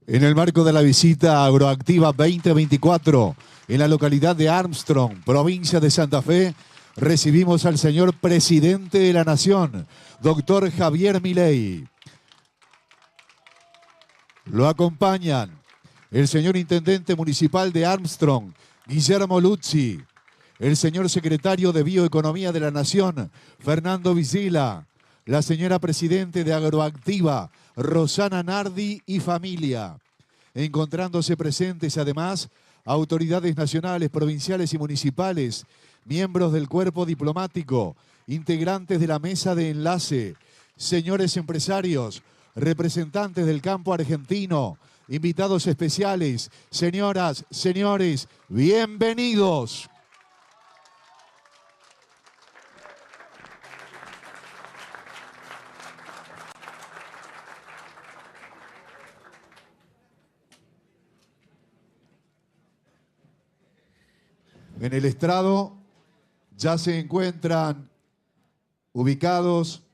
En el marco de la visita Agroactiva 2024 en la localidad de Armstrong, provincia de Santa Fe, recibimos al señor presidente de la Nación, doctor Javier Milei. Lo acompañan el señor intendente municipal de Armstrong, Guillermo Luzzi, el señor secretario de Bioeconomía de la Nación, Fernando Vicila, la señora presidente de Agroactiva, Rosana Nardi y familia. Encontrándose presentes además autoridades nacionales, provinciales y municipales, miembros del cuerpo diplomático, integrantes de la mesa de enlace, señores empresarios, representantes del campo argentino, invitados especiales, señoras, señores, bienvenidos. En el estrado ya se encuentran ubicados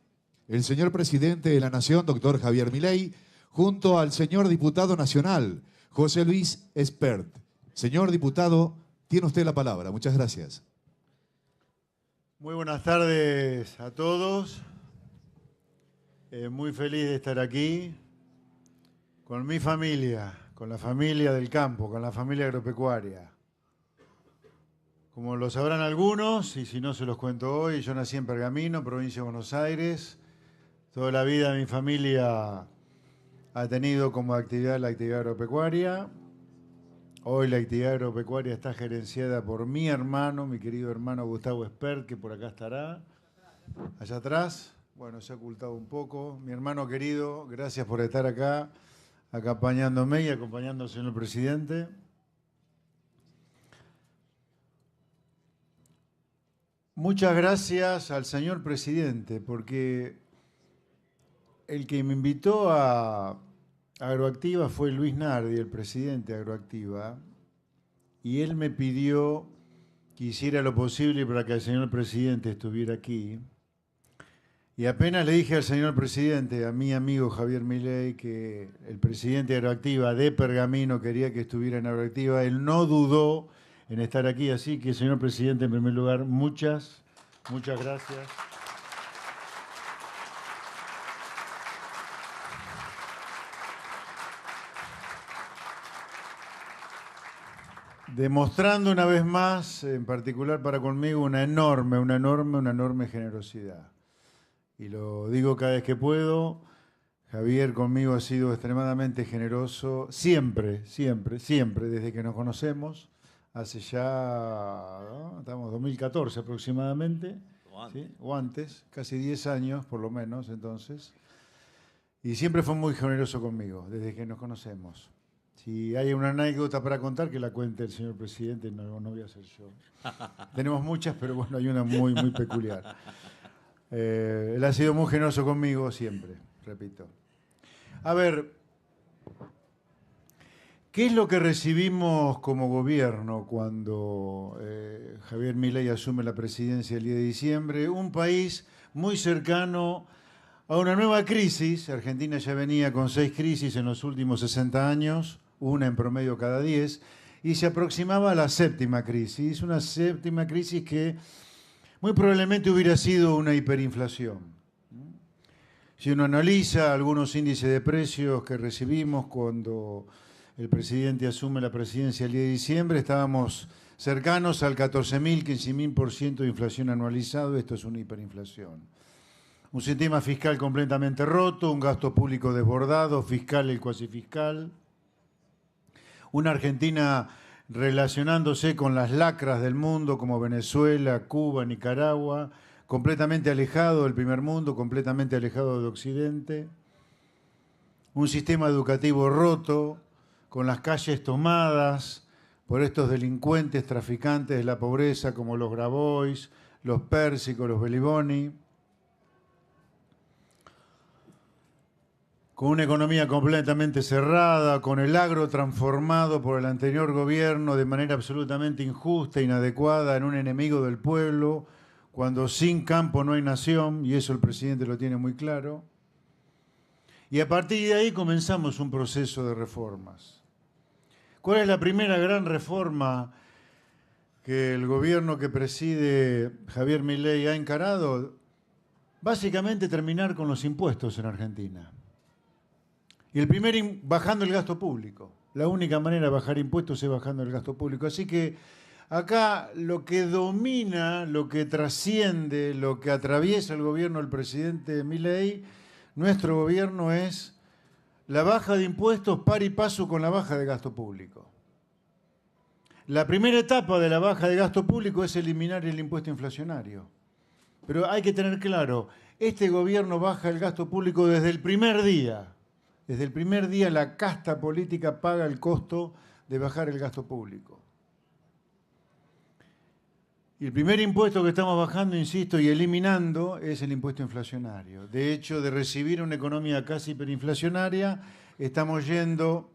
el señor presidente de la Nación, doctor Javier Milei, junto al señor diputado nacional, José Luis Espert. Señor diputado, tiene usted la palabra. Muchas gracias. Muy buenas tardes a todos. Muy feliz de estar aquí con mi familia, con la familia del campo, con la familia agropecuaria. Como lo sabrán algunos, y si no se los cuento hoy, yo nací en Pergamino, provincia de Buenos Aires. Toda la vida mi familia ha tenido como actividad la actividad agropecuaria. Hoy la actividad agropecuaria está gerenciada por mi hermano, mi querido hermano Gustavo Espert, que por acá estará, allá atrás. Bueno, se ha ocultado un poco. Mi hermano querido, gracias por estar acá, acompañándome y acompañando al señor presidente. Muchas gracias al señor presidente, porque el que me invitó a Agroactiva fue Luis Nardi, el presidente de Agroactiva, y él me pidió que hiciera lo posible para que el señor presidente estuviera aquí. Y apenas le dije al señor presidente, a mi amigo Javier Milei, que el presidente de Agroactiva de Pergamino quería que estuviera en Agroactiva, él no dudó en estar aquí. Así que, señor presidente, en primer lugar, muchas gracias. Demostrando una vez más, en particular para conmigo, una enorme generosidad. Y lo digo cada vez que puedo. Javier conmigo ha sido extremadamente generoso, siempre, desde que nos conocemos, hace ya, ¿no? Estamos 2014 aproximadamente, ¿sí? O antes, casi 10 años por lo menos entonces, y siempre fue muy generoso conmigo, desde que nos conocemos. Si hay una anécdota para contar, que la cuente el señor presidente, no voy a hacer yo. Tenemos muchas, pero bueno, hay una muy peculiar. Él ha sido muy generoso conmigo siempre, repito. A ver, ¿qué es lo que recibimos como gobierno cuando Javier Milei asume la presidencia el 10 de diciembre? Un país muy cercano a una nueva crisis. Argentina ya venía con 6 crisis en los últimos 60 años, una en promedio cada 10, y se aproximaba a la 7ª crisis, una 7ª crisis que muy probablemente hubiera sido una hiperinflación. Si uno analiza algunos índices de precios que recibimos cuando el presidente asume la presidencia el 10 de diciembre, estábamos cercanos al 14.000, 15.000% de inflación anualizado. Esto es una hiperinflación. Un sistema fiscal completamente roto, un gasto público desbordado, fiscal y cuasi fiscal. Una Argentina relacionándose con las lacras del mundo como Venezuela, Cuba, Nicaragua, completamente alejado del primer mundo, completamente alejado de Occidente. Un sistema educativo roto, con las calles tomadas por estos delincuentes traficantes de la pobreza como los Grabois, los Pérsicos, los Beliboni. Con una economía completamente cerrada, con el agro transformado por el anterior gobierno de manera absolutamente injusta, inadecuada, en un enemigo del pueblo, cuando sin campo no hay nación, y eso el presidente lo tiene muy claro. Y a partir de ahí comenzamos un proceso de reformas. ¿Cuál es la primera gran reforma que el gobierno que preside Javier Milei ha encarado? Básicamente terminar con los impuestos en Argentina. Y el primero, bajando el gasto público. La única manera de bajar impuestos es bajando el gasto público. Así que acá lo que domina, lo que trasciende, lo que atraviesa el gobierno del presidente Milei, nuestro gobierno, es la baja de impuestos par y paso con la baja de gasto público. La primera etapa de la baja de gasto público es eliminar el impuesto inflacionario. Pero hay que tener claro, este gobierno baja el gasto público desde el primer día. Desde el primer día la casta política paga el costo de bajar el gasto público. Y el primer impuesto que estamos bajando, insisto, y eliminando es el impuesto inflacionario. De hecho, de recibir una economía casi hiperinflacionaria, estamos yendo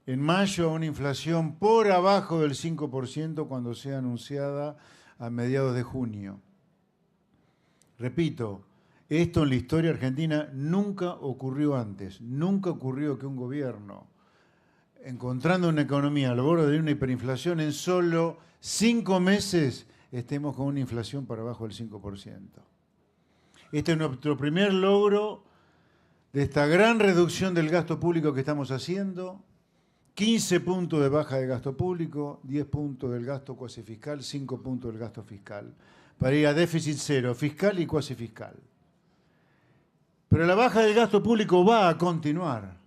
en mayo a una inflación por abajo del 5% cuando sea anunciada a mediados de junio. Repito, esto en la historia argentina nunca ocurrió antes. Nunca ocurrió que un gobierno, encontrando una economía al borde de una hiperinflación, en solo 5 meses estemos con una inflación por abajo del 5%. Este es nuestro primer logro de esta gran reducción del gasto público que estamos haciendo. 15 puntos de baja de gasto público, 10 puntos del gasto cuasi fiscal, 5 puntos del gasto fiscal, para ir a déficit cero, fiscal y cuasi fiscal. Pero la baja del gasto público va a continuar,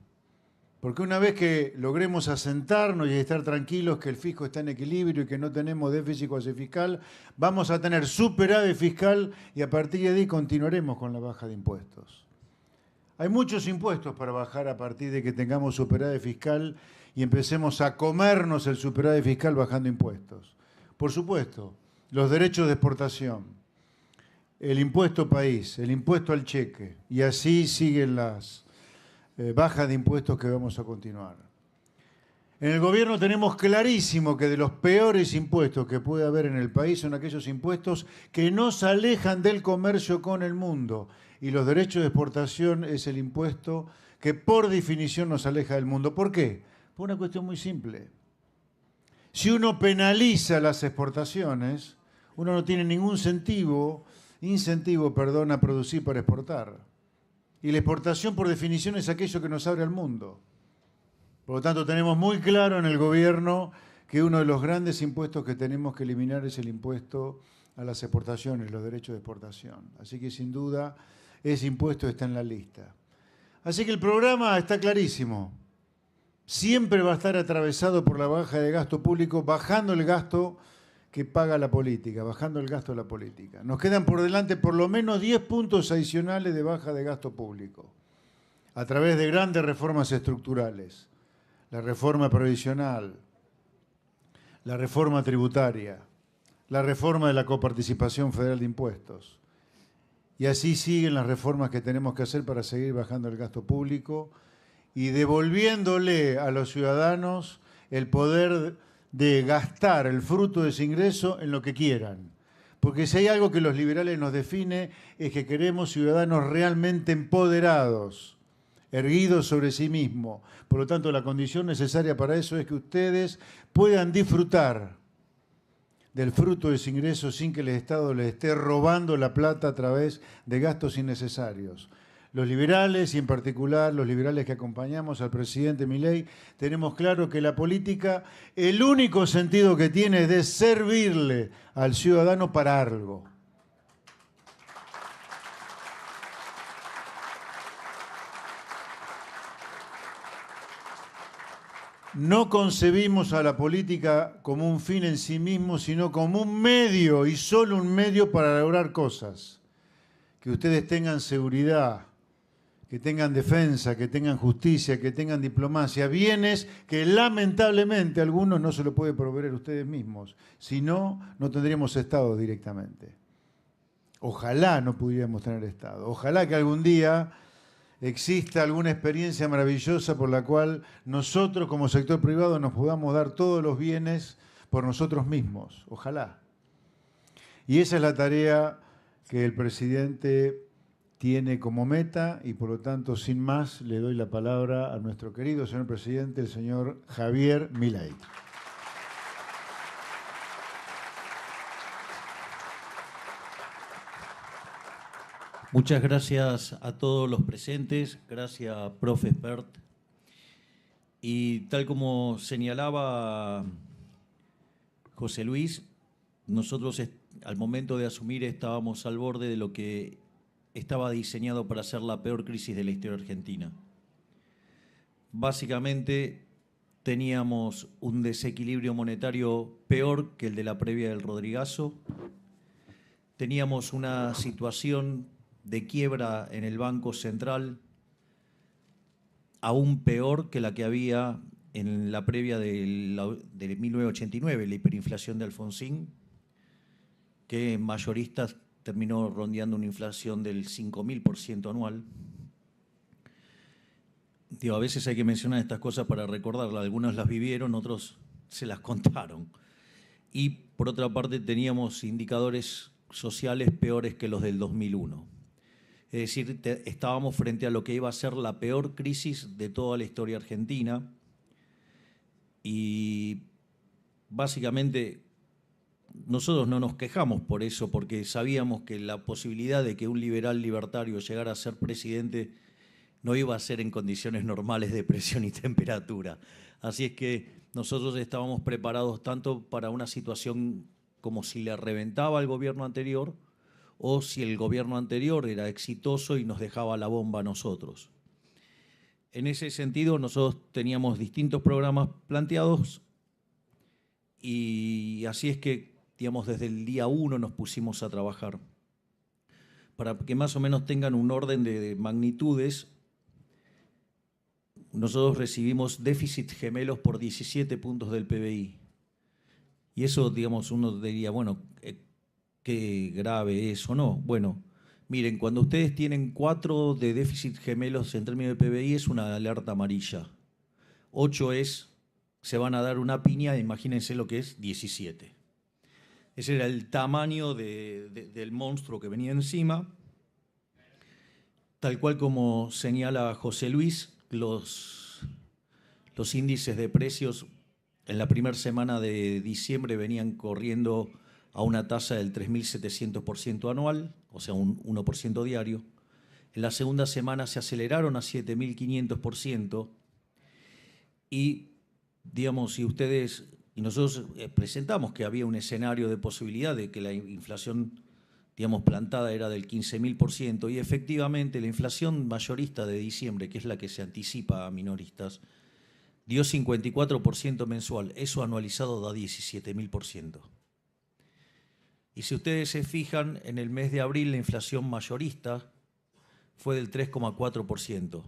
porque una vez que logremos asentarnos y estar tranquilos que el fisco está en equilibrio y que no tenemos déficit cuasi fiscal, vamos a tener superávit fiscal y a partir de ahí continuaremos con la baja de impuestos. Hay muchos impuestos para bajar a partir de que tengamos superávit fiscal y empecemos a comernos el superávit fiscal bajando impuestos. Por supuesto, los derechos de exportación, el impuesto país, el impuesto al cheque, y así siguen las bajas de impuestos que vamos a continuar. En el gobierno tenemos clarísimo que de los peores impuestos que puede haber en el país son aquellos impuestos que nos alejan del comercio con el mundo. Y los derechos de exportación es el impuesto que por definición nos aleja del mundo. ¿Por qué? Por una cuestión muy simple. Si uno penaliza las exportaciones, uno no tiene ningún incentivo, a producir para exportar. Y la exportación por definición es aquello que nos abre al mundo. Por lo tanto, tenemos muy claro en el gobierno que uno de los grandes impuestos que tenemos que eliminar es el impuesto a las exportaciones, los derechos de exportación. Así que sin duda ese impuesto está en la lista. Así que el programa está clarísimo. Siempre va a estar atravesado por la baja de gasto público, bajando el gasto que paga la política, bajando el gasto de la política. Nos quedan por delante por lo menos 10 puntos adicionales de baja de gasto público, a través de grandes reformas estructurales. La reforma previsional, la reforma tributaria, la reforma de la coparticipación federal de impuestos. Y así siguen las reformas que tenemos que hacer para seguir bajando el gasto público y devolviéndole a los ciudadanos el poder de gastar el fruto de ese ingreso en lo que quieran. Porque si hay algo que los liberales nos define es que queremos ciudadanos realmente empoderados, erguidos sobre sí mismos. Por lo tanto, la condición necesaria para eso es que ustedes puedan disfrutar del fruto de ese ingreso sin que el Estado les esté robando la plata a través de gastos innecesarios. Los liberales, y en particular los liberales que acompañamos al presidente Milei, tenemos claro que la política, el único sentido que tiene es de servirle al ciudadano para algo. No concebimos a la política como un fin en sí mismo, sino como un medio y solo un medio para lograr cosas. Que ustedes tengan seguridad, que tengan defensa, que tengan justicia, que tengan diplomacia, bienes que lamentablemente algunos no se lo pueden proveer ustedes mismos. Si no, no tendríamos Estado directamente. Ojalá no pudiéramos tener Estado. Ojalá que algún día exista alguna experiencia maravillosa por la cual nosotros como sector privado nos podamos dar todos los bienes por nosotros mismos. Ojalá. Y esa es la tarea que el presidente tiene como meta y por lo tanto, sin más, le doy la palabra a nuestro querido señor presidente, el señor Javier Milei. Muchas gracias a todos los presentes, gracias, profe Espert. Y tal como señalaba José Luis, nosotros al momento de asumir estábamos al borde de lo que estaba diseñado para ser la peor crisis de la historia argentina. Básicamente teníamos un desequilibrio monetario peor que el de la previa del Rodrigazo, teníamos una situación de quiebra en el Banco Central aún peor que la que había en la previa de 1989, la hiperinflación de Alfonsín, que en mayoristas terminó rondeando una inflación del 5.000% anual. Digo, a veces hay que mencionar estas cosas para recordarlas. Algunos las vivieron, otros se las contaron. Y por otra parte teníamos indicadores sociales peores que los del 2001. Es decir, estábamos frente a lo que iba a ser la peor crisis de toda la historia argentina y básicamente nosotros no nos quejamos por eso, porque sabíamos que la posibilidad de que un liberal libertario llegara a ser presidente no iba a ser en condiciones normales de presión y temperatura. Así es que nosotros estábamos preparados tanto para una situación como si le reventaba al gobierno anterior, o si el gobierno anterior era exitoso y nos dejaba la bomba a nosotros. En ese sentido, nosotros teníamos distintos programas planteados y así es que, digamos, desde el día 1 nos pusimos a trabajar. Para que más o menos tengan un orden de magnitudes, nosotros recibimos déficit gemelos por 17 puntos del PBI. Y eso, digamos, uno diría, bueno, qué grave es o no. Bueno, miren, cuando ustedes tienen 4 de déficit gemelos en términos de PBI es una alerta amarilla. 8 se van a dar una piña, imagínense lo que es 17. Ese era el tamaño del monstruo que venía encima. Tal cual como señala José Luis, los índices de precios en la primera semana de diciembre venían corriendo a una tasa del 3.700% anual, o sea, un 1% diario. En la segunda semana se aceleraron a 7.500% y, digamos, si ustedes, y nosotros presentamos que había un escenario de posibilidad de que la inflación, digamos, plantada era del 15.000% y efectivamente la inflación mayorista de diciembre, que es la que se anticipa a minoristas, dio 54% mensual. Eso anualizado da 17.000%. Y si ustedes se fijan, en el mes de abril la inflación mayorista fue del 3,4%,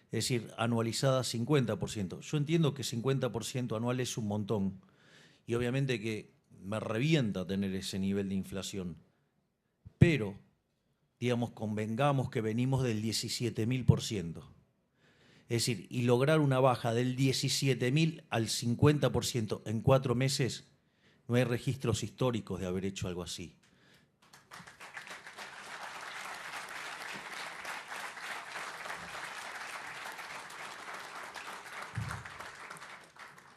es decir, anualizada 50%. Yo entiendo que 50% anual es un montón y obviamente que me revienta tener ese nivel de inflación, pero, digamos, convengamos que venimos del 17.000%. Es decir, y lograr una baja del 17.000 al 50% en 4 meses, no hay registros históricos de haber hecho algo así.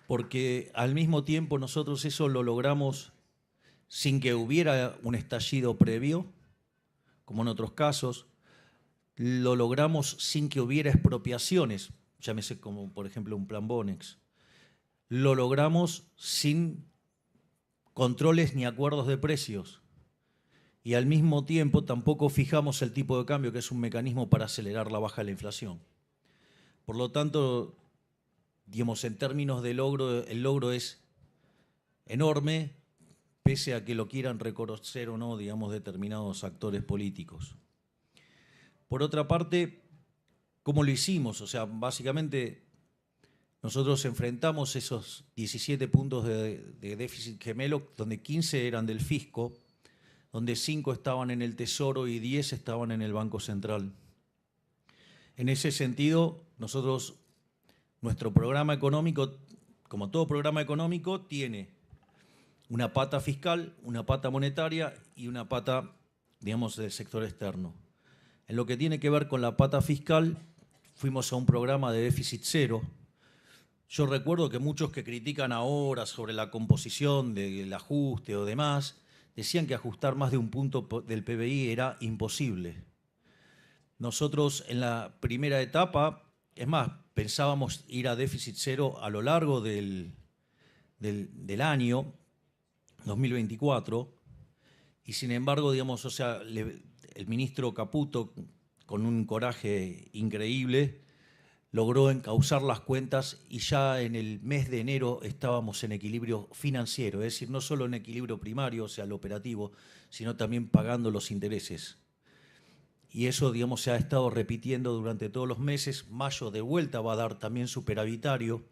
Porque al mismo tiempo nosotros eso lo logramos sin que hubiera un estallido previo, como en otros casos, lo logramos sin que hubiera expropiaciones, llámese como por ejemplo un plan Bonex, lo logramos sin controles ni acuerdos de precios y al mismo tiempo tampoco fijamos el tipo de cambio, que es un mecanismo para acelerar la baja de la inflación. Por lo tanto, digamos, en términos de logro, el logro es enorme, pese a que lo quieran reconocer o no, digamos, determinados actores políticos. Por otra parte, ¿cómo lo hicimos? O sea, básicamente nosotros enfrentamos esos 17 puntos de déficit gemelo, donde 15 eran del fisco, donde 5 estaban en el Tesoro y 10 estaban en el Banco Central. En ese sentido, nuestro programa económico, como todo programa económico, tiene una pata fiscal, una pata monetaria y una pata, digamos, del sector externo. En lo que tiene que ver con la pata fiscal, fuimos a un programa de déficit cero. Yo recuerdo que muchos que critican ahora sobre la composición del ajuste o demás, decían que ajustar más de un punto del PBI era imposible. Nosotros en la primera etapa, es más, pensábamos ir a déficit cero a lo largo del año 2024, y sin embargo, digamos, o sea, el ministro Caputo, con un coraje increíble, logró encauzar las cuentas y ya en el mes de enero estábamos en equilibrio financiero, es decir, no solo en equilibrio primario, o sea, lo operativo, sino también pagando los intereses. Y eso, digamos, se ha estado repitiendo durante todos los meses. Mayo de vuelta va a dar también superavitario.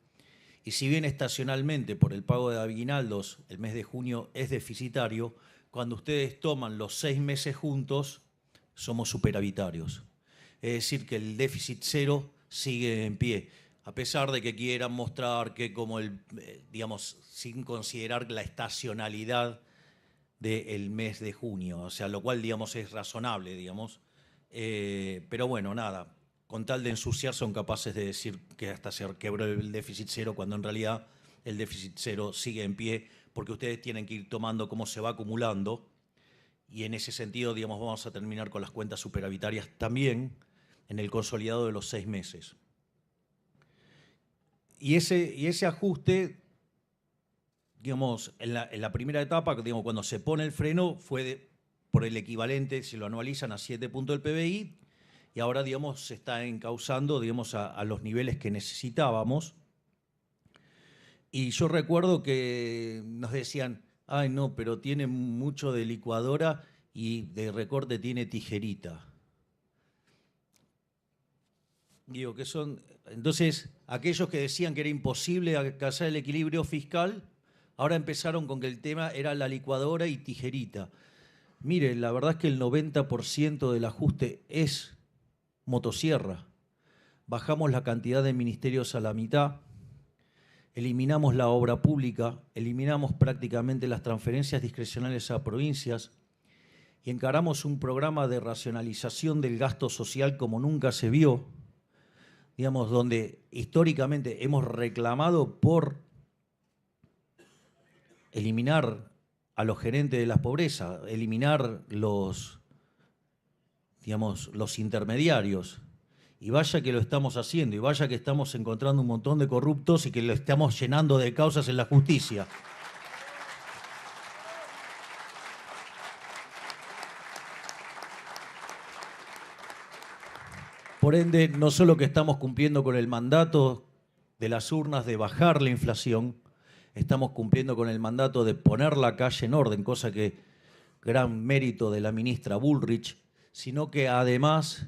Y si bien estacionalmente por el pago de aguinaldos el mes de junio es deficitario, cuando ustedes toman los 6 meses juntos, somos superavitarios. Es decir, que el déficit cero sigue en pie, a pesar de que quieran mostrar que como digamos, sin considerar la estacionalidad del mes de junio, o sea, lo cual, digamos, es razonable, digamos. Pero bueno, nada, con tal de ensuciar son capaces de decir que hasta se quebró el déficit cero, cuando en realidad el déficit cero sigue en pie, porque ustedes tienen que ir tomando cómo se va acumulando, y en ese sentido, digamos, vamos a terminar con las cuentas superavitarias también en el consolidado de los 6 meses. Y ese ajuste, digamos, en la primera etapa, digamos, cuando se pone el freno, fue por el equivalente, si lo anualizan, a 7 puntos del PBI, y ahora, digamos, se está encauzando, digamos, a los niveles que necesitábamos. Y yo recuerdo que nos decían, ay no, pero tiene mucho de licuadora y de recorte tiene tijerita. Digo, que son. Entonces, aquellos que decían que era imposible alcanzar el equilibrio fiscal, ahora empezaron con que el tema era la licuadora y tijerita. Mire, la verdad es que el 90% del ajuste es motosierra. Bajamos la cantidad de ministerios a la mitad, eliminamos la obra pública, eliminamos prácticamente las transferencias discrecionales a provincias y encaramos un programa de racionalización del gasto social como nunca se vio, digamos, donde históricamente hemos reclamado por eliminar a los gerentes de la pobreza, eliminar los intermediarios. Y vaya que lo estamos haciendo, y vaya que estamos encontrando un montón de corruptos y que lo estamos llenando de causas en la justicia. Por ende, no solo que estamos cumpliendo con el mandato de las urnas de bajar la inflación, estamos cumpliendo con el mandato de poner la calle en orden, cosa que gran mérito de la ministra Bullrich, sino que además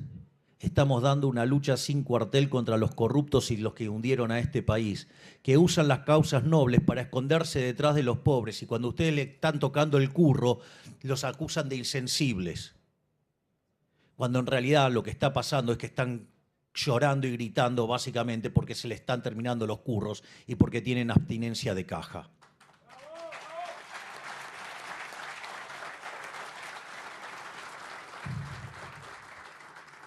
estamos dando una lucha sin cuartel contra los corruptos y los que hundieron a este país, que usan las causas nobles para esconderse detrás de los pobres, y cuando ustedes le están tocando el curro, los acusan de insensibles. Cuando en realidad lo que está pasando es que están llorando y gritando básicamente porque se le están terminando los curros y porque tienen abstinencia de caja.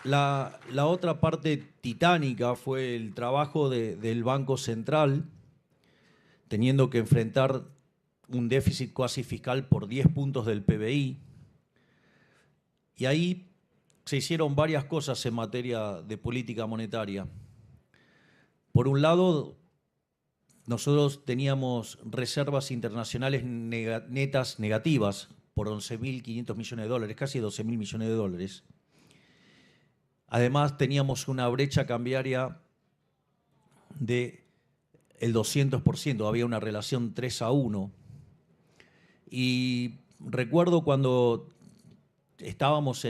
La otra parte titánica fue el trabajo del Banco Central, teniendo que enfrentar un déficit cuasi fiscal por 10 puntos del PBI. Y ahí se hicieron varias cosas en materia de política monetaria. Por un lado, nosotros teníamos reservas internacionales netas negativas por 11.500 millones de dólares, casi 12.000 millones de dólares. Además, teníamos una brecha cambiaria del 200%, había una relación 3-1. Y recuerdo cuando estábamos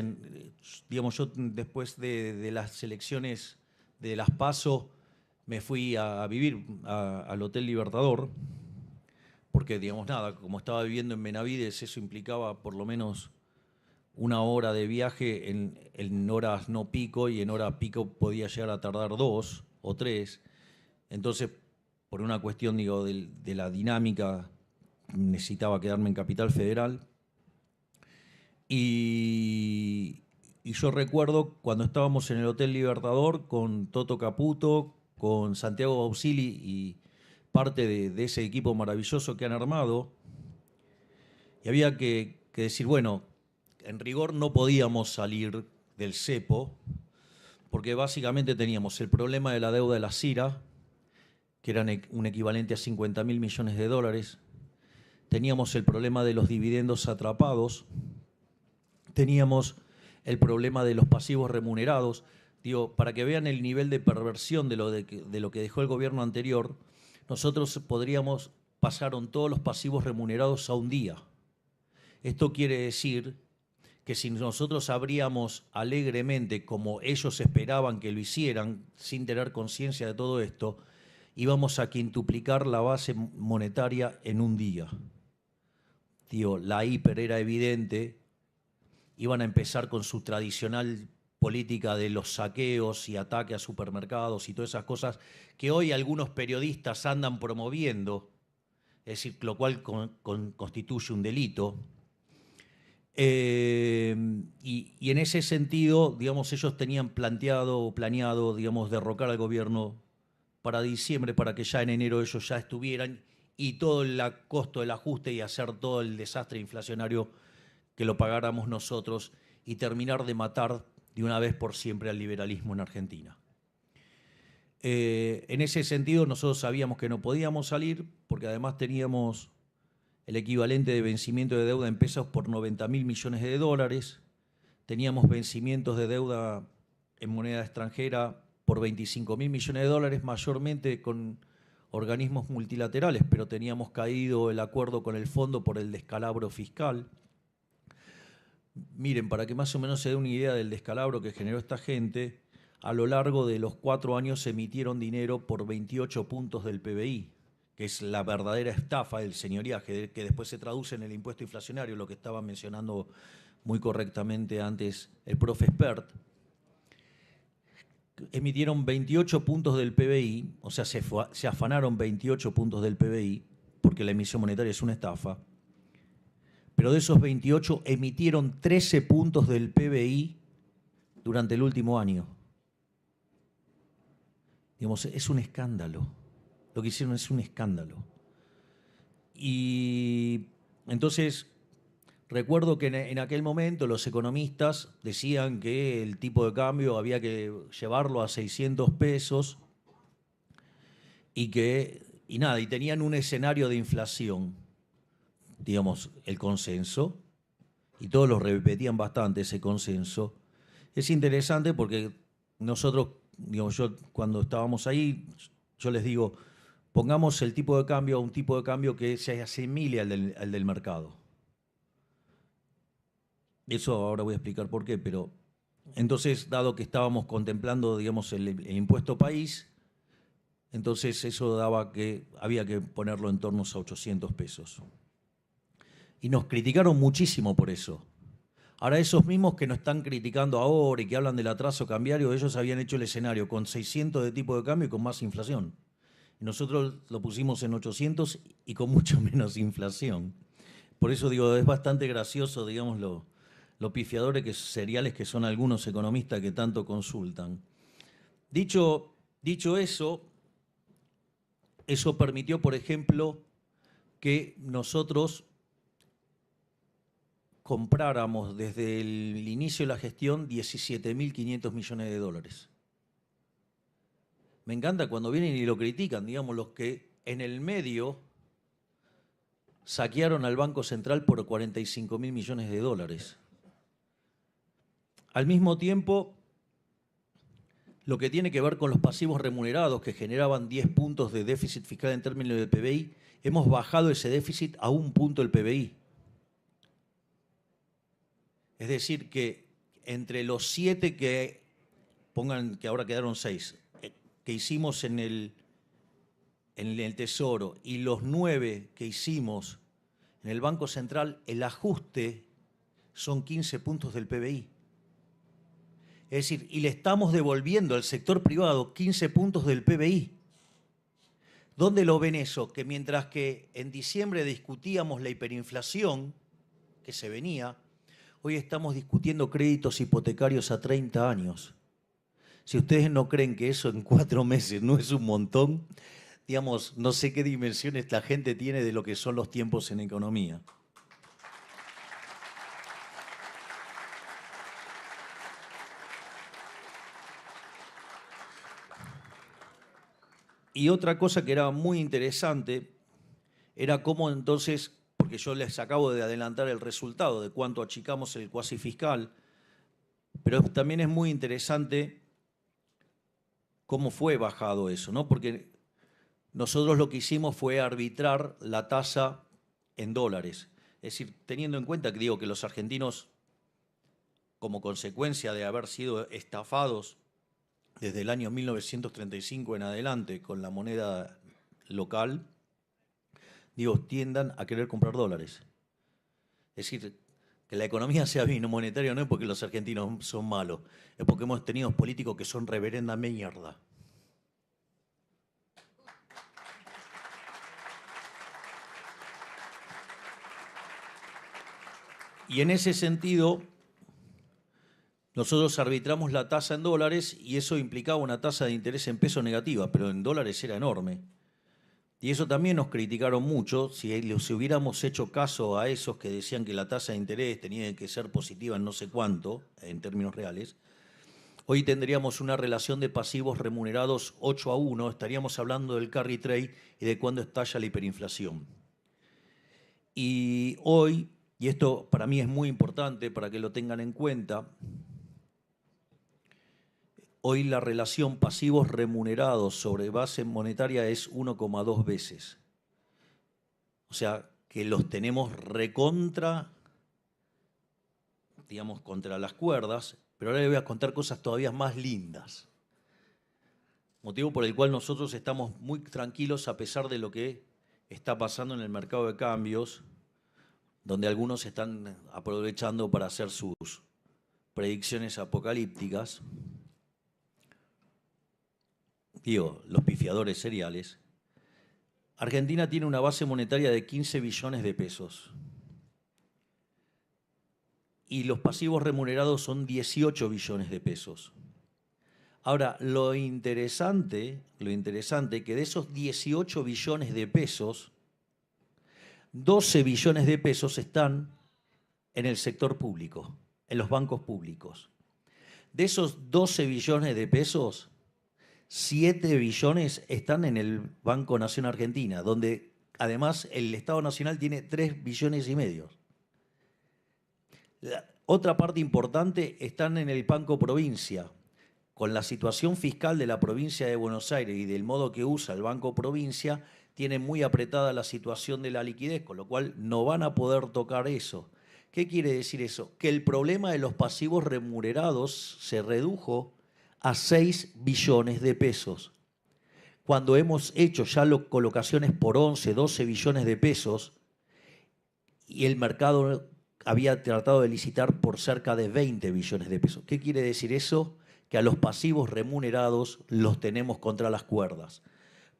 digamos, yo después de las elecciones de las PASO, me fui a vivir al Hotel Libertador, porque, digamos, nada, como estaba viviendo en Benavides, eso implicaba por lo menos 1 hora de viaje en horas no pico, y en hora pico podía llegar a tardar 2 o 3. Entonces, por una cuestión, digo, de la dinámica, necesitaba quedarme en Capital Federal. Y Y yo recuerdo cuando estábamos en el Hotel Libertador con Toto Caputo, con Santiago Bausili y parte de ese equipo maravilloso que han armado, y había que decir, bueno, en rigor no podíamos salir del cepo, porque básicamente teníamos el problema de la deuda de la CIRA, que era un equivalente a 50.000 millones de dólares, teníamos el problema de los dividendos atrapados, teníamos el problema de los pasivos remunerados. Digo, para que vean el nivel de perversión de lo que dejó el gobierno anterior, nosotros pasaron todos los pasivos remunerados a un día. Esto quiere decir que si nosotros abríamos alegremente, como ellos esperaban que lo hicieran, sin tener conciencia de todo esto, íbamos a quintuplicar la base monetaria en un día. Digo, la hiper era evidente, iban a empezar con su tradicional política de los saqueos y ataque a supermercados y todas esas cosas que hoy algunos periodistas andan promoviendo, es decir, lo cual constituye un delito. Y en ese sentido, digamos, ellos tenían planeado, digamos, derrocar al gobierno para diciembre, para que ya en enero ellos ya estuvieran, y todo el costo del ajuste y hacer todo el desastre inflacionario que lo pagáramos nosotros y terminar de matar de una vez por siempre al liberalismo en Argentina. En ese sentido, nosotros sabíamos que no podíamos salir, porque además teníamos el equivalente de vencimiento de deuda en pesos por 90.000 millones de dólares, teníamos vencimientos de deuda en moneda extranjera por 25.000 millones de dólares, mayormente con organismos multilaterales, pero teníamos caído el acuerdo con el fondo por el descalabro fiscal. Miren, para que más o menos se dé una idea del descalabro que generó esta gente, a lo largo de los 4 años se emitieron dinero por 28 puntos del PBI, que es la verdadera estafa del señoriaje, que después se traduce en el impuesto inflacionario, lo que estaba mencionando muy correctamente antes el profe Spert. Emitieron 28 puntos del PBI, o sea, se afanaron 28 puntos del PBI, porque la emisión monetaria es una estafa, pero de esos 28 emitieron 13 puntos del PBI durante el último año. Digamos, es un escándalo. Lo que hicieron es un escándalo. Y entonces, recuerdo que en aquel momento los economistas decían que el tipo de cambio había que llevarlo a 600 pesos y tenían un escenario de inflación, digamos, el consenso, y todos lo repetían bastante ese consenso. Es interesante porque nosotros, digamos, yo cuando estábamos ahí, yo les digo, pongamos el tipo de cambio a un tipo de cambio que se asimile al del mercado. Eso ahora voy a explicar por qué, pero entonces, dado que estábamos contemplando, digamos, el impuesto país, entonces eso daba que había que ponerlo en torno a 800 pesos. Y nos criticaron muchísimo por eso. Ahora, esos mismos que nos están criticando ahora y que hablan del atraso cambiario, ellos habían hecho el escenario con 600 de tipo de cambio y con más inflación. Nosotros lo pusimos en 800 y con mucho menos inflación. Por eso digo, es bastante gracioso, digamos, lo pifiadores seriales que son algunos economistas que tanto consultan. Dicho eso permitió, por ejemplo, que nosotros compráramos desde el inicio de la gestión 17.500 millones de dólares. Me encanta cuando vienen y lo critican, digamos, los que en el medio saquearon al Banco Central por 45.000 millones de dólares. Al mismo tiempo, lo que tiene que ver con los pasivos remunerados que generaban 10 puntos de déficit fiscal en términos del PBI, hemos bajado ese déficit a 1 punto del PBI. Es decir, que entre los 7 que ahora quedaron 6, que hicimos en el Tesoro y los 9 que hicimos en el Banco Central, el ajuste son 15 puntos del PBI. Es decir, y le estamos devolviendo al sector privado 15 puntos del PBI. ¿Dónde lo ven eso? Que mientras que en diciembre discutíamos la hiperinflación que se venía, Hoy estamos discutiendo créditos hipotecarios a 30 años. Si ustedes no creen que eso en 4 meses no es un montón, digamos, no sé qué dimensiones la gente tiene de lo que son los tiempos en economía. Y otra cosa que era muy interesante era cómo entonces, porque yo les acabo de adelantar el resultado de cuánto achicamos el cuasi fiscal, pero también es muy interesante cómo fue bajado eso, ¿no? Porque nosotros lo que hicimos fue arbitrar la tasa en dólares. Es decir, teniendo en cuenta que digo que los argentinos, como consecuencia de haber sido estafados desde el año 1935 en adelante con la moneda local, digo, tiendan a querer comprar dólares. Es decir, que la economía sea monetaria no es porque los argentinos son malos, es porque hemos tenido políticos que son reverenda mierda. Y en ese sentido, nosotros arbitramos la tasa en dólares y eso implicaba una tasa de interés en peso negativa, pero en dólares era enorme. Y eso también nos criticaron mucho, si hubiéramos hecho caso a esos que decían que la tasa de interés tenía que ser positiva en no sé cuánto, en términos reales. Hoy tendríamos una relación de pasivos remunerados 8-1, estaríamos hablando del carry trade y de cuándo estalla la hiperinflación. Y hoy, y esto para mí es muy importante para que lo tengan en cuenta, hoy la relación pasivos remunerados sobre base monetaria es 1,2 veces. O sea, que los tenemos recontra, digamos, contra las cuerdas, pero ahora les voy a contar cosas todavía más lindas. Motivo por el cual nosotros estamos muy tranquilos a pesar de lo que está pasando en el mercado de cambios, donde algunos están aprovechando para hacer sus predicciones apocalípticas. Digo, los pifiadores seriales. Argentina tiene una base monetaria de 15 billones de pesos. Y los pasivos remunerados son 18 billones de pesos. Ahora, lo interesante que de esos 18 billones de pesos, 12 billones de pesos están en el sector público, en los bancos públicos. De esos 12 billones de pesos, 7 billones están en el Banco Nación Argentina, donde además el Estado Nacional tiene 3 billones y medio. La otra parte importante están en el Banco Provincia. Con la situación fiscal de la provincia de Buenos Aires y del modo que usa el Banco Provincia, tiene muy apretada la situación de la liquidez, con lo cual no van a poder tocar eso. ¿Qué quiere decir eso? Que el problema de los pasivos remunerados se redujo a 6 billones de pesos. Cuando hemos hecho ya colocaciones por 11, 12 billones de pesos y el mercado había tratado de licitar por cerca de 20 billones de pesos. ¿Qué quiere decir eso? Que a los pasivos remunerados los tenemos contra las cuerdas.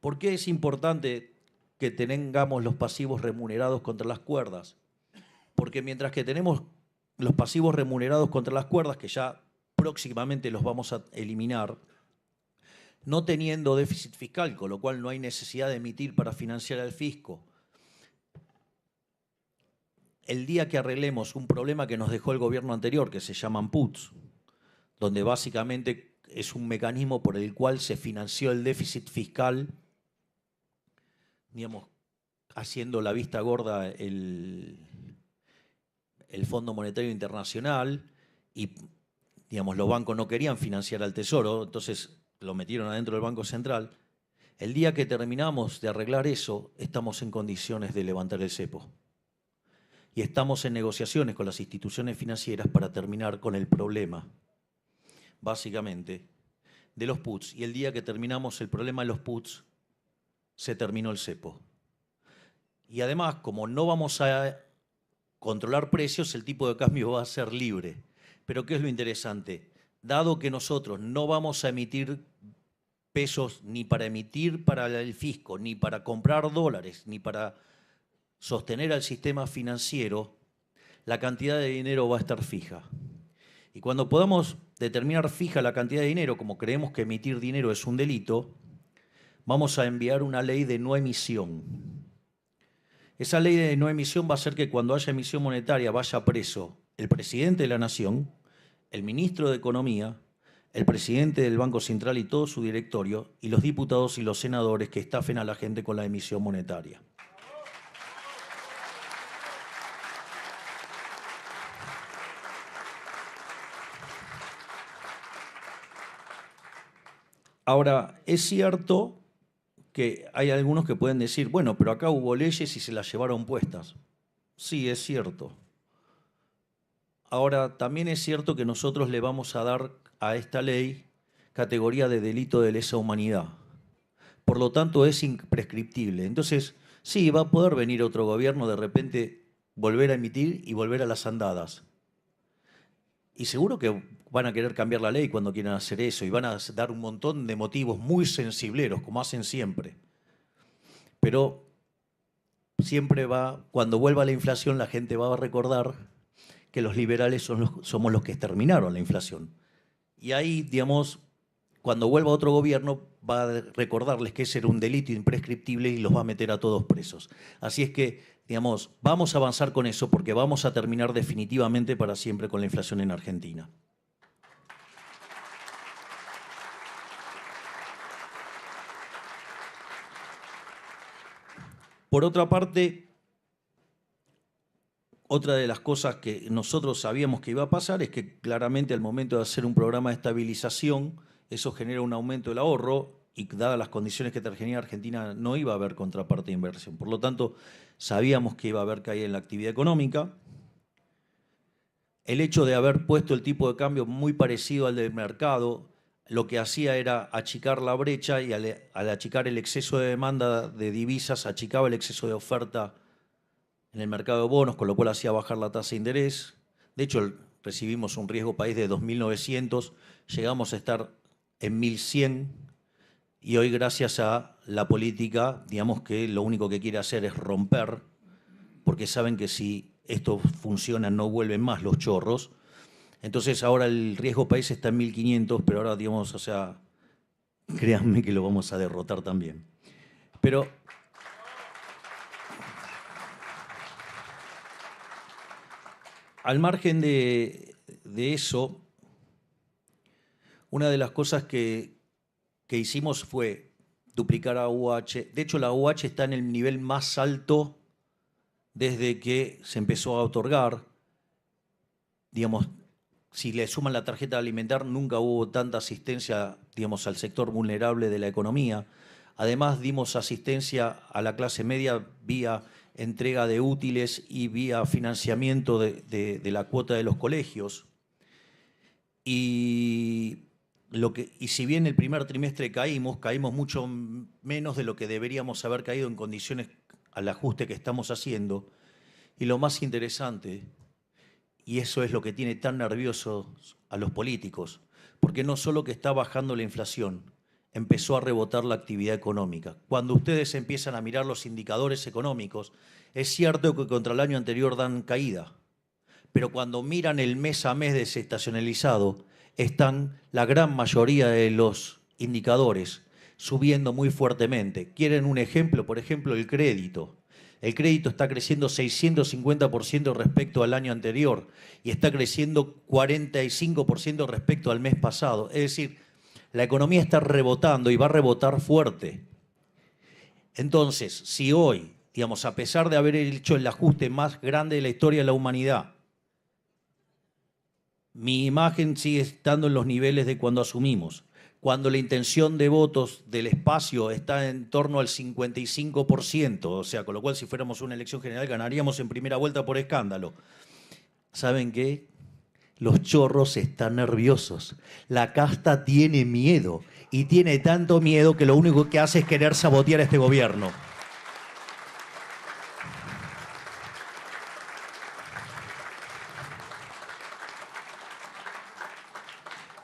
¿Por qué es importante que tengamos los pasivos remunerados contra las cuerdas? Porque mientras que tenemos los pasivos remunerados contra las cuerdas, que ya próximamente los vamos a eliminar, no teniendo déficit fiscal, con lo cual no hay necesidad de emitir para financiar al fisco. El día que arreglemos un problema que nos dejó el gobierno anterior, que se llaman puts, donde básicamente es un mecanismo por el cual se financió el déficit fiscal, digamos, haciendo la vista gorda el Fondo Monetario Internacional y, digamos, los bancos no querían financiar al Tesoro, entonces lo metieron adentro del Banco Central. El día que terminamos de arreglar eso, estamos en condiciones de levantar el cepo. Y estamos en negociaciones con las instituciones financieras para terminar con el problema, básicamente, de los puts. Y el día que terminamos el problema de los puts, se terminó el cepo. Y además, como no vamos a controlar precios, el tipo de cambio va a ser libre. Pero ¿qué es lo interesante? Dado que nosotros no vamos a emitir pesos ni para emitir para el fisco, ni para comprar dólares, ni para sostener al sistema financiero, la cantidad de dinero va a estar fija. Y cuando podamos determinar fija la cantidad de dinero, como creemos que emitir dinero es un delito, vamos a enviar una ley de no emisión. Esa ley de no emisión va a hacer que cuando haya emisión monetaria vaya preso el presidente de la Nación, el ministro de Economía, el presidente del Banco Central y todo su directorio, y los diputados y los senadores que estafen a la gente con la emisión monetaria. Ahora, es cierto que hay algunos que pueden decir, bueno, pero acá hubo leyes y se las llevaron puestas. Sí, es cierto. Ahora, también es cierto que nosotros le vamos a dar a esta ley categoría de delito de lesa humanidad. Por lo tanto, es imprescriptible. Entonces, sí, va a poder venir otro gobierno de repente, volver a emitir y volver a las andadas. Y seguro que van a querer cambiar la ley cuando quieran hacer eso y van a dar un montón de motivos muy sensibleros, como hacen siempre. Pero siempre cuando vuelva la inflación, la gente va a recordar que los liberales somos los que exterminaron la inflación. Y ahí, digamos, cuando vuelva otro gobierno, va a recordarles que ese era un delito imprescriptible y los va a meter a todos presos. Así es que, digamos, vamos a avanzar con eso porque vamos a terminar definitivamente para siempre con la inflación en Argentina. Por otra parte, otra de las cosas que nosotros sabíamos que iba a pasar es que claramente al momento de hacer un programa de estabilización, eso genera un aumento del ahorro y dadas las condiciones que tenía Argentina no iba a haber contraparte de inversión. Por lo tanto, sabíamos que iba a haber caída en la actividad económica. El hecho de haber puesto el tipo de cambio muy parecido al del mercado, lo que hacía era achicar la brecha y al achicar el exceso de demanda de divisas, achicaba el exceso de oferta en el mercado de bonos, con lo cual hacía bajar la tasa de interés. De hecho, recibimos un riesgo país de 2.900, llegamos a estar en 1.100 y hoy gracias a la política, digamos que lo único que quiere hacer es romper, porque saben que si esto funciona no vuelven más los chorros. Entonces ahora el riesgo país está en 1.500, pero ahora, digamos, o sea, créanme que lo vamos a derrotar también. Pero al margen de eso, una de las cosas que hicimos fue duplicar a UH. De hecho, la UH está en el nivel más alto desde que se empezó a otorgar. Digamos, si le suman la tarjeta alimentar, nunca hubo tanta asistencia, digamos, al sector vulnerable de la economía. Además, dimos asistencia a la clase media vía entrega de útiles y vía financiamiento de la cuota de los colegios. Y si bien el primer trimestre caímos mucho menos de lo que deberíamos haber caído en condiciones al ajuste que estamos haciendo. Y lo más interesante, y eso es lo que tiene tan nerviosos a los políticos, porque no solo que está bajando la inflación, empezó a rebotar la actividad económica. Cuando ustedes empiezan a mirar los indicadores económicos, es cierto que contra el año anterior dan caída, pero cuando miran el mes a mes desestacionalizado, están la gran mayoría de los indicadores subiendo muy fuertemente. ¿Quieren un ejemplo? Por ejemplo, el crédito. El crédito está creciendo 650% respecto al año anterior y está creciendo 45% respecto al mes pasado. Es decir, la economía está rebotando y va a rebotar fuerte. Entonces, si hoy, digamos, a pesar de haber hecho el ajuste más grande de la historia de la humanidad, mi imagen sigue estando en los niveles de cuando asumimos, cuando la intención de votos del espacio está en torno al 55%, o sea, con lo cual si fuéramos una elección general ganaríamos en primera vuelta por escándalo. ¿Saben qué? Los chorros están nerviosos. La casta tiene miedo y tiene tanto miedo que lo único que hace es querer sabotear a este gobierno.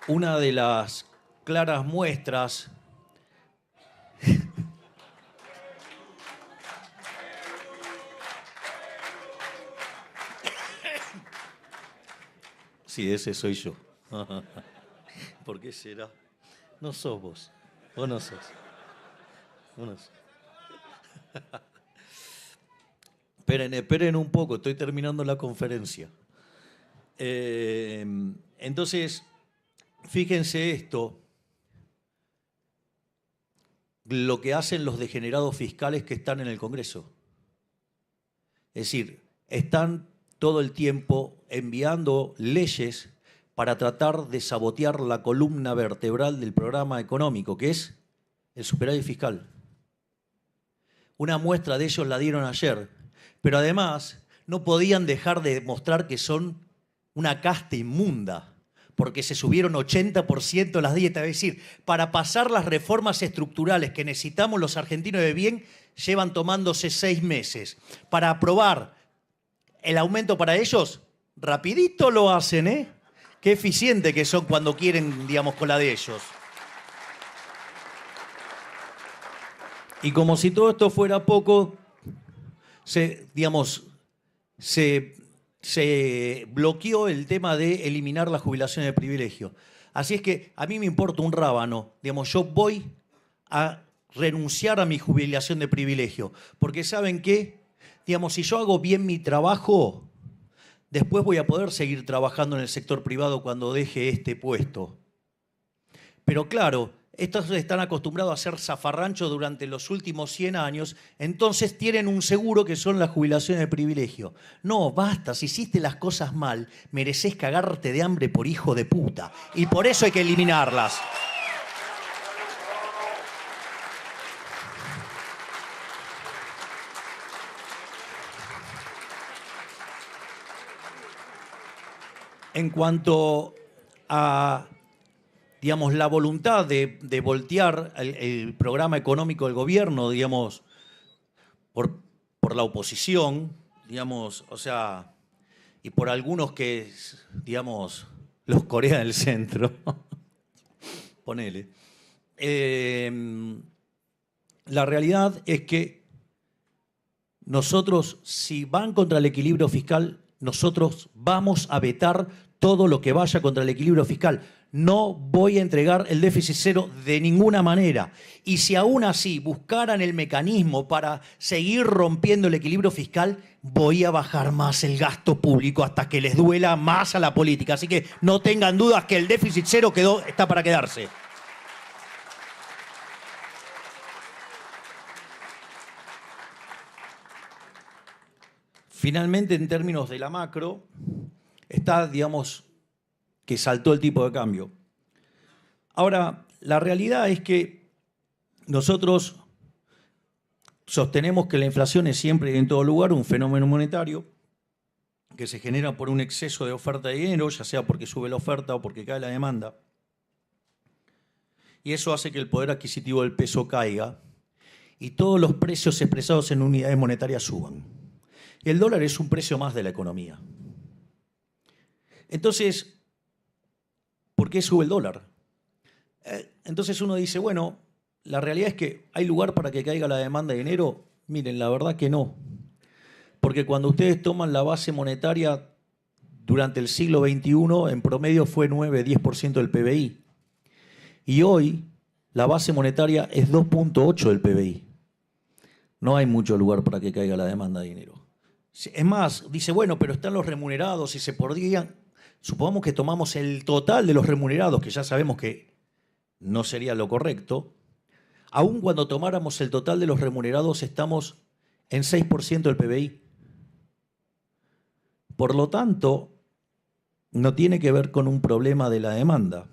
Una de las claras muestras Sí, ese soy yo. ¿Por qué será? No sos vos. Vos no sos. Vos no sos. Esperen un poco, estoy terminando la conferencia. Entonces, fíjense esto, lo que hacen los degenerados fiscales que están en el Congreso. Es decir, están todo el tiempo enviando leyes para tratar de sabotear la columna vertebral del programa económico, que es el superávit fiscal. Una muestra de ellos la dieron ayer, pero además no podían dejar de demostrar que son una casta inmunda, porque se subieron 80% las dietas. Es decir, para pasar las reformas estructurales que necesitamos los argentinos de bien, llevan tomándose 6 meses. Para aprobar el aumento para ellos, rapidito lo hacen, ¿eh? Qué eficiente que son cuando quieren, digamos, con la de ellos. Y como si todo esto fuera poco, se bloqueó el tema de eliminar la jubilación de privilegio. Así es que a mí me importa un rábano. Digamos, yo voy a renunciar a mi jubilación de privilegio. Porque ¿saben qué? Digamos, si yo hago bien mi trabajo, después voy a poder seguir trabajando en el sector privado cuando deje este puesto. Pero claro, estos están acostumbrados a hacer zafarrancho durante los últimos 100 años, entonces tienen un seguro que son las jubilaciones de privilegio. No, basta, si hiciste las cosas mal, mereces cagarte de hambre por hijo de puta. Y por eso hay que eliminarlas. En cuanto a, digamos, la voluntad de voltear el programa económico del gobierno, digamos, por la oposición, digamos, o sea, y por algunos que, digamos, los Corea del Centro, ponele. La realidad es que nosotros, si van contra el equilibrio fiscal, nosotros vamos a vetar todo lo que vaya contra el equilibrio fiscal. No voy a entregar el déficit cero de ninguna manera. Y si aún así buscaran el mecanismo para seguir rompiendo el equilibrio fiscal, voy a bajar más el gasto público hasta que les duela más a la política. Así que no tengan dudas que el déficit cero está para quedarse. Finalmente, en términos de la macro, está, digamos, que saltó el tipo de cambio. Ahora, la realidad es que nosotros sostenemos que la inflación es siempre y en todo lugar un fenómeno monetario que se genera por un exceso de oferta de dinero, ya sea porque sube la oferta o porque cae la demanda. Y eso hace que el poder adquisitivo del peso caiga y todos los precios expresados en unidades monetarias suban. Y el dólar es un precio más de la economía. Entonces, ¿por qué sube el dólar? Entonces uno dice, bueno, la realidad es que ¿hay lugar para que caiga la demanda de dinero? Miren, la verdad que no. Porque cuando ustedes toman la base monetaria durante el siglo XXI, en promedio fue 9-10% del PBI. Y hoy la base monetaria es 2.8 del PBI. No hay mucho lugar para que caiga la demanda de dinero. Es más, dice, bueno, pero están los remunerados y se podrían... Supongamos que tomamos el total de los remunerados, que ya sabemos que no sería lo correcto. Aun cuando tomáramos el total de los remunerados, estamos en 6% del PBI. Por lo tanto, no tiene que ver con un problema de la demanda.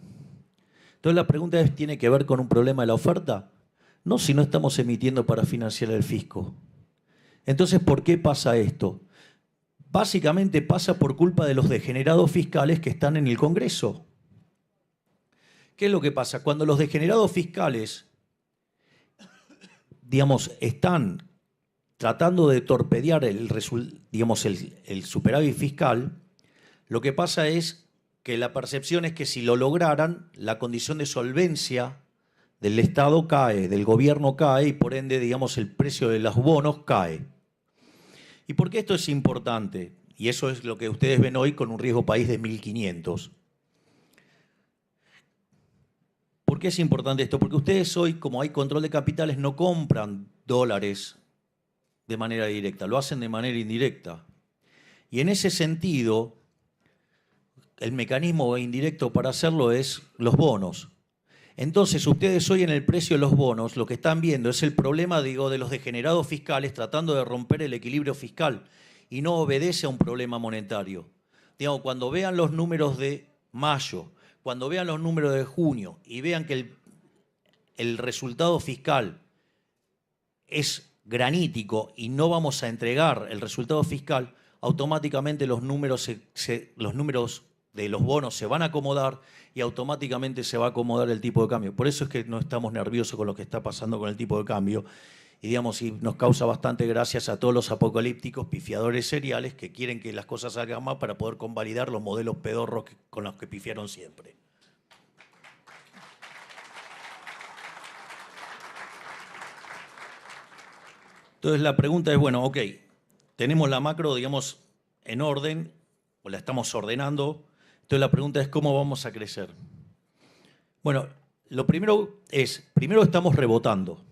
Entonces la pregunta es, ¿tiene que ver con un problema de la oferta? No, si no estamos emitiendo para financiar el fisco. Entonces, ¿por qué pasa esto? Básicamente pasa por culpa de los degenerados fiscales que están en el Congreso. ¿Qué es lo que pasa? Cuando los degenerados fiscales, digamos, están tratando de torpedear el superávit fiscal, lo que pasa es que la percepción es que si lo lograran, la condición de solvencia del Estado cae, del gobierno cae y por ende, digamos, el precio de los bonos cae. ¿Y por qué esto es importante? Y eso es lo que ustedes ven hoy con un riesgo país de 1.500. ¿Por qué es importante esto? Porque ustedes hoy, como hay control de capitales, no compran dólares de manera directa, lo hacen de manera indirecta. Y en ese sentido, el mecanismo indirecto para hacerlo es los bonos. Entonces, ustedes hoy en el precio de los bonos, lo que están viendo es el problema, digo, de los degenerados fiscales tratando de romper el equilibrio fiscal y no obedece a un problema monetario. Digamos, cuando vean los números de mayo, cuando vean los números de junio y vean que el resultado fiscal es granítico y no vamos a entregar el resultado fiscal, automáticamente los números de los bonos se van a acomodar y automáticamente se va a acomodar el tipo de cambio. Por eso es que no estamos nerviosos con lo que está pasando con el tipo de cambio. Y digamos, y nos causa bastante gracias a todos los apocalípticos, pifiadores seriales, que quieren que las cosas salgan mal para poder convalidar los modelos pedorros con los que pifiaron siempre. Entonces la pregunta es, bueno, ok, tenemos la macro, digamos, en orden, o la estamos ordenando. Entonces la pregunta es, ¿cómo vamos a crecer? Bueno, lo primero estamos rebotando.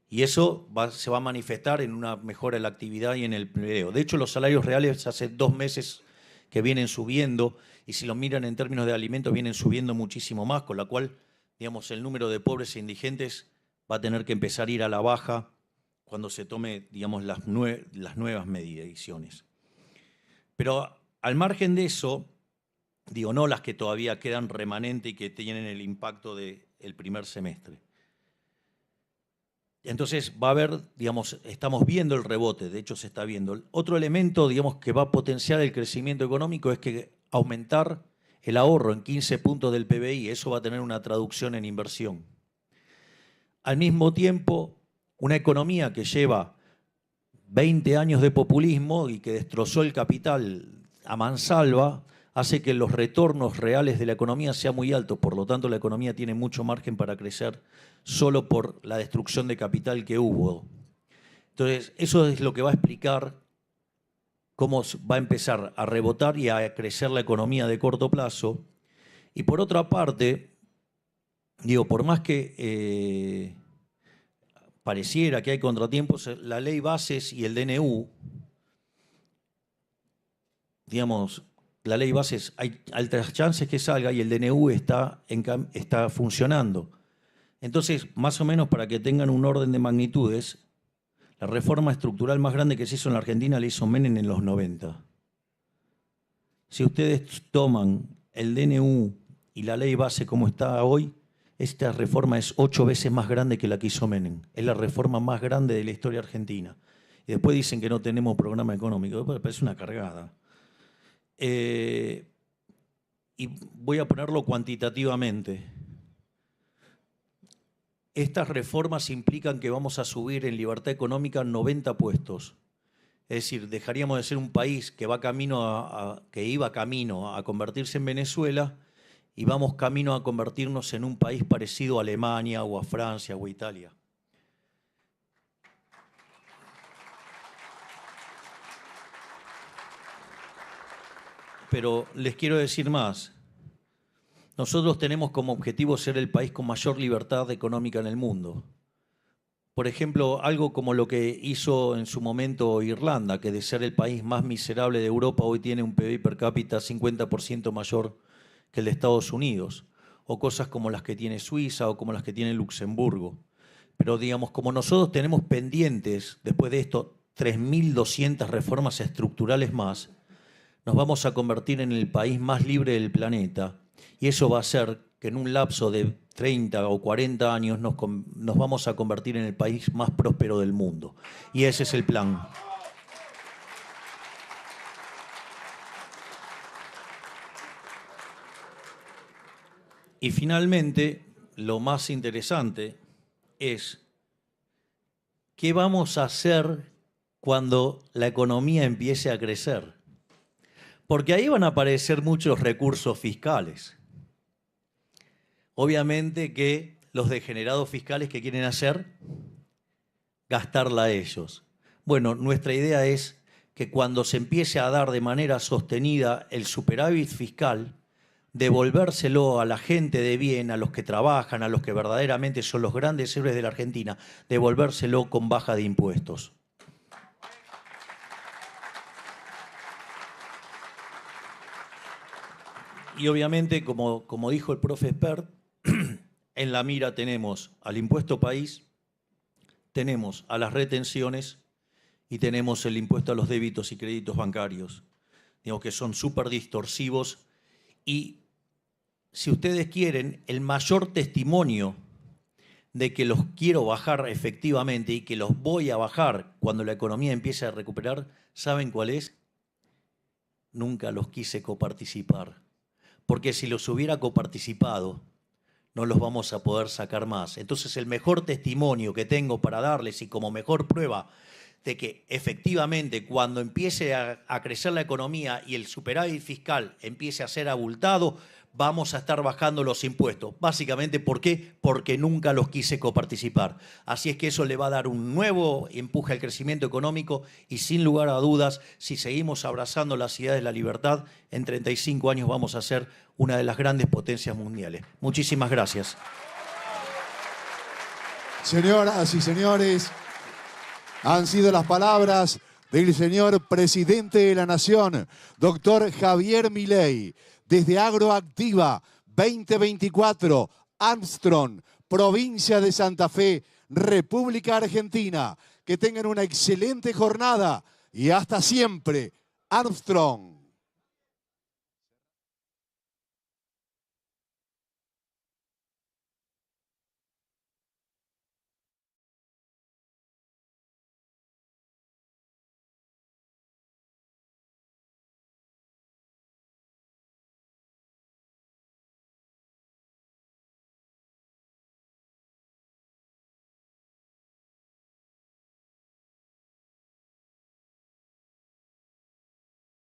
Y eso se va a manifestar en una mejora en la actividad y en el empleo. De hecho, los salarios reales hace 2 meses que vienen subiendo, y si lo miran en términos de alimentos, vienen subiendo muchísimo más, con la cual, digamos, el número de pobres e indigentes va a tener que empezar a ir a la baja cuando se tome, digamos, las nuevas mediciones. Pero al margen de eso, digo, no las que todavía quedan remanente y que tienen el impacto del primer semestre. Entonces va a haber, digamos, estamos viendo el rebote, de hecho se está viendo. Otro elemento, digamos, que va a potenciar el crecimiento económico es que aumentar el ahorro en 15 puntos del PBI, eso va a tener una traducción en inversión. Al mismo tiempo, una economía que lleva 20 años de populismo y que destrozó el capital a mansalva, hace que los retornos reales de la economía sean muy altos. Por lo tanto, la economía tiene mucho margen para crecer solo por la destrucción de capital que hubo. Entonces, eso es lo que va a explicar cómo va a empezar a rebotar y a crecer la economía de corto plazo. Y por otra parte, digo, por más que pareciera que hay contratiempos, la ley bases y el DNU, digamos, la ley bases, hay altas chances que salga y el DNU está funcionando. Entonces, más o menos para que tengan un orden de magnitudes, la reforma estructural más grande que se hizo en la Argentina la hizo Menem en los 90. Si ustedes toman el DNU y la ley base como está hoy, esta reforma es 8 veces más grande que la que hizo Menem. Es la reforma más grande de la historia argentina. Y después dicen que no tenemos programa económico. Me parece una cargada. Y voy a ponerlo cuantitativamente. Estas reformas implican que vamos a subir en libertad económica 90 puestos. Es decir, dejaríamos de ser un país que iba camino a convertirse en Venezuela y vamos camino a convertirnos en un país parecido a Alemania o a Francia o a Italia. Pero les quiero decir más. Nosotros tenemos como objetivo ser el país con mayor libertad económica en el mundo. Por ejemplo, algo como lo que hizo en su momento Irlanda, que de ser el país más miserable de Europa, hoy tiene un PIB per cápita 50% mayor que el de Estados Unidos. O cosas como las que tiene Suiza o como las que tiene Luxemburgo. Pero digamos, como nosotros tenemos pendientes, después de esto, 3.200 reformas estructurales más, nos vamos a convertir en el país más libre del planeta. Y eso va a hacer que en un lapso de 30 o 40 años nos vamos a convertir en el país más próspero del mundo. Y ese es el plan. Y finalmente, lo más interesante es ¿qué vamos a hacer cuando la economía empiece a crecer? Porque ahí van a aparecer muchos recursos fiscales. Obviamente que los degenerados fiscales que quieren hacer, gastarla a ellos. Bueno, nuestra idea es que cuando se empiece a dar de manera sostenida el superávit fiscal, devolvérselo a la gente de bien, a los que trabajan, a los que verdaderamente son los grandes héroes de la Argentina, devolvérselo con baja de impuestos. Y obviamente, como dijo el profe Espert, en la mira tenemos al impuesto país, tenemos a las retenciones y tenemos el impuesto a los débitos y créditos bancarios. Digo que son súper distorsivos y, si ustedes quieren, el mayor testimonio de que los quiero bajar efectivamente y que los voy a bajar cuando la economía empiece a recuperar, ¿saben cuál es? Nunca los quise coparticipar. Porque si los hubiera coparticipado, no los vamos a poder sacar más. Entonces, el mejor testimonio que tengo para darles y como mejor prueba de que efectivamente cuando empiece a crecer la economía y el superávit fiscal empiece a ser abultado, vamos a estar bajando los impuestos. Básicamente, ¿por qué? Porque nunca los quise coparticipar. Así es que eso le va a dar un nuevo empuje al crecimiento económico y, sin lugar a dudas, si seguimos abrazando las ideas de la libertad, en 35 años vamos a ser una de las grandes potencias mundiales. Muchísimas gracias. Señoras y señores, han sido las palabras del señor presidente de la Nación, doctor Javier Milei, desde Agroactiva 2024, Armstrong, provincia de Santa Fe, República Argentina. Que tengan una excelente jornada y hasta siempre, Armstrong.